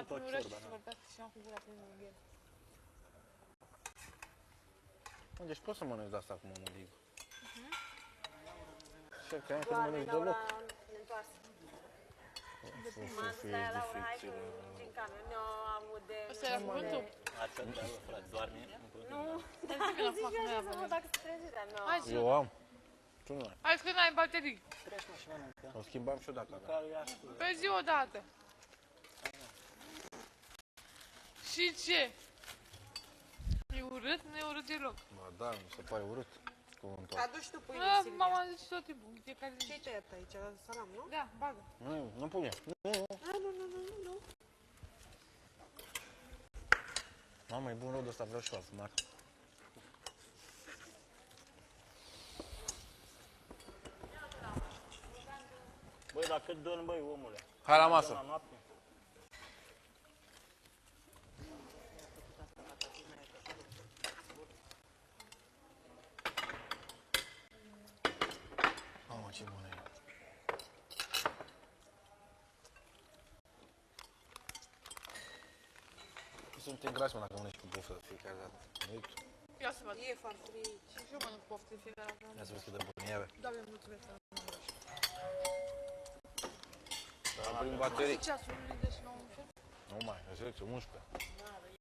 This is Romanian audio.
la făcut tine o urăște ciorbă, și da. vorbească și am cu gura plină de gel. Deci poți să mănânci de asta cu mămăligă. Ce, că ai că nu Doarme, mănânci Laura, deloc. ne întoarse. M-am Să dus fie la ea, Laura, hai că dificil. mergi în camion. Nu, aude. Ăsta era cuvântul? Așa, da, frate, doarme. Nu, Zic-mi la zici fac, nu așa ia să mă, bani. dacă se trezirea, nu. Hai să... Eu am. Tu nu ai. Hai că n-ai baterii. Treci mă și mănâncă. O schimbam și eu dacă aveam. Care ia și tu. Pe zi o dată. Și ce? E urât? Nu e urât deloc. Ba da, mi se pare urât cuvântul. Aduci tu pâine, Ah, Silvia. mama zice tot timpul, în fiecare zi. Ce-ai tăiat aici? Salam, nu? Da, bagă. Nu pune. Nu. Mamă, e bun rodul ăsta, vreau și eu al fumat. Băi, dar cât dormi, băi, omule? Hai la La masă. noapte? Mamă, ce bună e. Suntem grași, mă, dacă mănânci cu poftă de fiecare dată. Uite, Ia să văd. E foarte aici. Și eu mănânc poftă de fiecare dată. ia să vezi cât de bun e. Doamne, mulțumesc să nu mă Dar prin baterii. ceasul, nu de și la 11? Nu mai, e 10, 11.